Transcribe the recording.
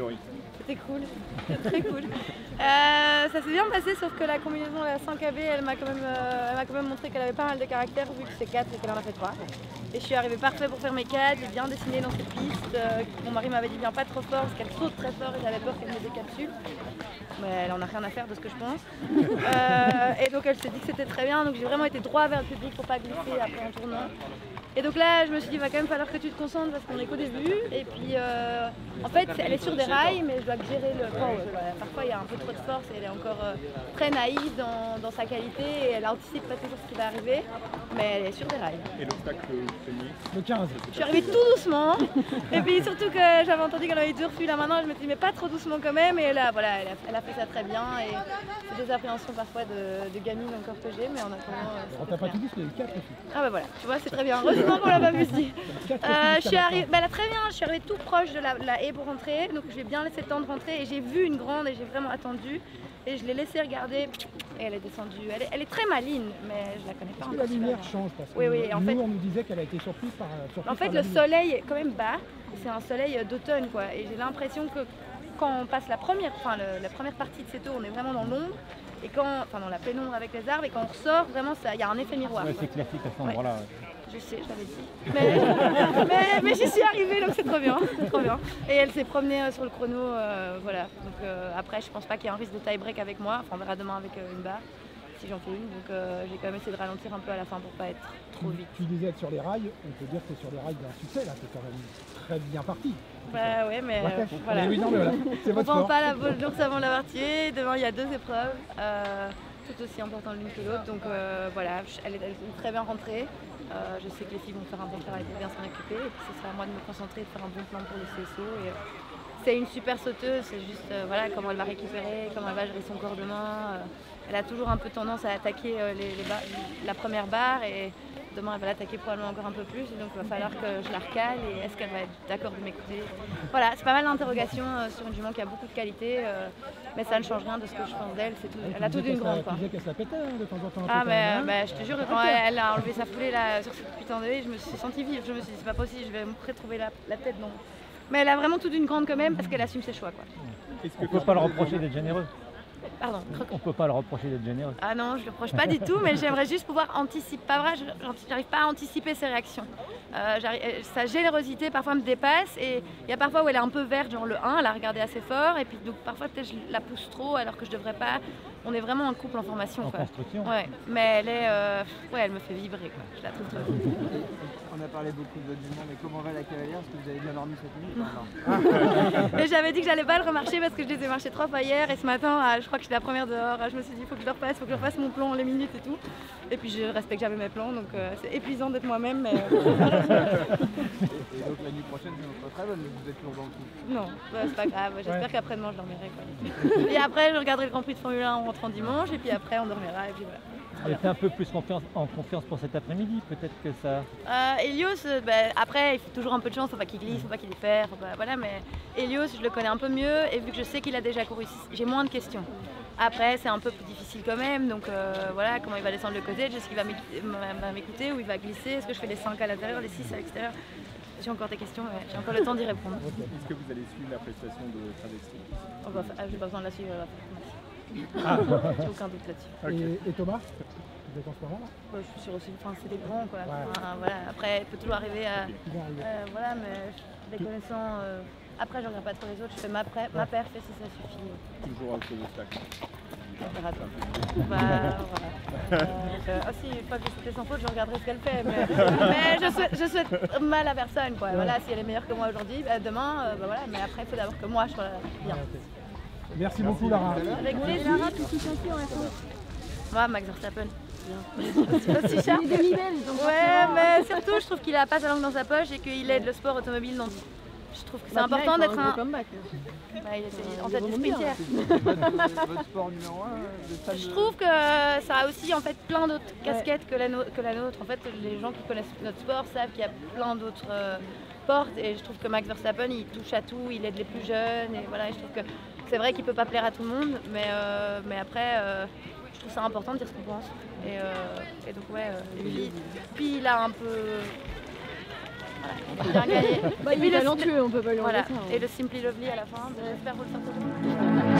Oui. C'était cool, c'était très cool. Ça s'est bien passé, sauf que la combinaison la 100 KB, elle m'a quand même montré qu'elle avait pas mal de caractère, vu que c'est 4 et qu'elle en a fait 3. Et je suis arrivée parfait pour faire mes 4, j'ai bien dessiné dans cette piste. Mon mari m'avait dit viens pas trop fort, parce qu'elle saute très fort et j'avais peur qu'elle me décapsule. Mais elle en a rien à faire de ce que je pense. Et donc elle s'est dit que c'était très bien, donc j'ai vraiment été droit vers le public pour pas glisser après en tournant. Et donc là, je me suis dit, il va quand même falloir que tu te concentres parce qu'on est qu'au début. Et puis, en fait, elle est sur des rails, mais je dois gérer le power. Parfois, il y a un peu trop de force et elle est encore très naïve dans sa qualité et elle anticipe pas toujours ce qui va arriver, mais elle est sur des rails. Et l'obstacle premier? Le 15. Je suis arrivée tout doucement. Et puis surtout que j'avais entendu qu'elle avait du refus là maintenant, je me suis dit, mais pas trop doucement quand même. Et là, voilà, elle a fait ça très bien. Et c'est des appréhensions parfois de gamine encore que j'ai, mais en attendant. On t'a pas tout dit, c'était 4 aussi. Ah bah voilà, tu vois, c'est très bien. Heureusement qu'on l'a pas vu dit. Je suis arrivée, bah là, très bien, je suis arrivée tout proche de la haie pour rentrer, donc j'ai bien laissé le temps de rentrer et j'ai vu une grande et j'ai vraiment attendu et je l'ai laissée regarder et elle est descendue. Elle est très maligne, mais je la connais pas. Parce que la lumière change parce que oui, en fait, on nous disait qu'elle a été surprise par. En fait, le soleil est quand même bas, c'est un soleil d'automne quoi, et j'ai l'impression que quand on passe la première partie de cette eau, on est vraiment dans l'ombre. Et dans la pénombre avec les arbres, et quand on ressort, vraiment, il y a un effet miroir. Ouais, c'est classique à cet endroit-là. Je sais, je l'avais dit. Mais j'y suis arrivée, donc c'est trop bien, c'est trop bien. Et elle s'est promenée sur le chrono, voilà. Donc après, je pense pas qu'il y ait un risque de tie-break avec moi. Enfin, on verra demain avec une barre, si j'en fais une. Donc j'ai quand même essayé de ralentir un peu à la fin pour pas être trop vite. Tu disais être sur les rails, on peut dire que c'est sur les rails d'un succès, là, c'est quand même très bien parti. Bah ouais, mais voilà. Mais oui, non, mais voilà. On prend pas la boule d'ours avant l'avoir tué. Demain, il y a 2 épreuves. Tout aussi importantes l'une que l'autre, donc voilà, elle est très bien rentrée. Je sais que les filles vont faire un bon travail pour bien s'en occuper, et puis ce sera à moi de me concentrer et de faire un bon plan pour le CSO. C'est une super sauteuse, c'est juste voilà, comment elle va récupérer, comment elle va gérer son corps demain. Elle a toujours un peu tendance à attaquer la première barre, et demain elle va l'attaquer probablement encore un peu plus, et donc il va falloir que je la recale, et est-ce qu'elle va être d'accord de m'écouter. Voilà, c'est pas mal d'interrogations sur une jument qui a beaucoup de qualité, mais ça ne change rien de ce que je pense d'elle, elle a tout d'une grande. Tu disais qu'elle se la pétait de temps en temps. Ah mais je te jure, quand elle a enlevé sa foulée là, sur cette putain de haie, je me suis sentie vivre, je me suis dit c'est pas possible, je vais me retrouver la tête non. Mais elle a vraiment tout d'une grande quand même, parce qu'elle assume ses choix quoi. On peut pas le reprocher d'être généreuse. Pardon. On peut pas le reprocher d'être généreuse. Ah non, je le reproche pas du tout, mais j'aimerais juste pouvoir anticiper. Pas vrai, j'arrive pas à anticiper ses réactions. Sa générosité parfois me dépasse, et il y a parfois où elle est un peu verte, genre le 1, elle a regardé assez fort, et puis donc parfois peut-être je la pousse trop alors que je devrais pas. On est vraiment un couple en formation. En construction. Ouais, mais elle est, elle me fait vibrer quoi. Je la trouve très bien. On a parlé beaucoup de votre jument, mais comment va la cavalière? Est-ce que vous avez bien dormi cette nuit? Et j'avais dit que j'allais pas le remarcher parce que je les ai marchés 3 fois hier, et ce matin, je crois que j'étais la première dehors. Je me suis dit, il faut que je le refasse, il faut que je refasse mon plan, les minutes et tout. Et puis je respecte jamais mes plans, donc c'est épuisant d'être moi-même. Mais... et donc la nuit prochaine, c'est notre très bonne, vous êtes toujours dans le coup. Non, c'est pas grave, j'espère qu'après-demain je dormirai quoi. Et après, je regarderai le Grand Prix de Formule 1 en rentrant dimanche, et puis après on dormira, et puis voilà. Elle était un peu plus en confiance pour cet après-midi, peut-être que ça... Elios, après il faut toujours un peu de chance, faut pas qu'il glisse, faut pas qu'il défère, voilà, mais Elios je le connais un peu mieux, et vu que je sais qu'il a déjà couru ici, j'ai moins de questions. Après c'est un peu plus difficile quand même, donc voilà, comment il va descendre le côté, est-ce qu'il va m'écouter ou il va glisser, est-ce que je fais les 5 à l'intérieur, les 6 à l'extérieur? J'ai encore des questions, j'ai encore le temps d'y répondre. Est-ce que vous allez suivre la prestation de Travesti? J'ai pas besoin de la suivre, j'ai aucun doute là-dessus. Okay. Et Thomas, vous êtes en ce moment là? Je suis sûre aussi, c'est des grands quoi. Ouais. Voilà. Après, il peut toujours arriver à... voilà, mais les connaissant... Après, je regarde pas trop les autres, je fais ma perf et si ça suffit. Toujours un seul obstacle. Voilà. Si une fois que c'était sans faute, je regarderai ce qu'elle fait. Mais je souhaite mal à personne quoi. Voilà, si elle est meilleure que moi aujourd'hui, demain, voilà. Mais après, il faut d'abord que moi je sois bien. Merci beaucoup Lara. Avec plaisir. Lara, tu suis sentie en réponse. Moi, Max Verstappen. Aussi cher. Ouais, mais surtout, je trouve qu'il a pas sa langue dans sa poche et qu'il aide le sport automobile dans. Je trouve que c'est important d'être un. Il est en tête du sprinter. Votre sport numéro 1 Je trouve que ça a aussi en fait plein d'autres casquettes que la nôtre. En fait, les gens qui connaissent notre sport savent qu'il y a plein d'autres portes, et je trouve que Max Verstappen il touche à tout, il aide les plus jeunes, et voilà, je trouve que c'est vrai qu'il peut pas plaire à tout le monde, mais après je trouve ça important de dire ce qu'on pense, et donc ouais, puis il a un peu Bien gagné. Bah, il est talentueux, on peut pas lui enlever Voilà. ça. Hein. Et le Simply Lovely à la fin, j'espère vous le sortir.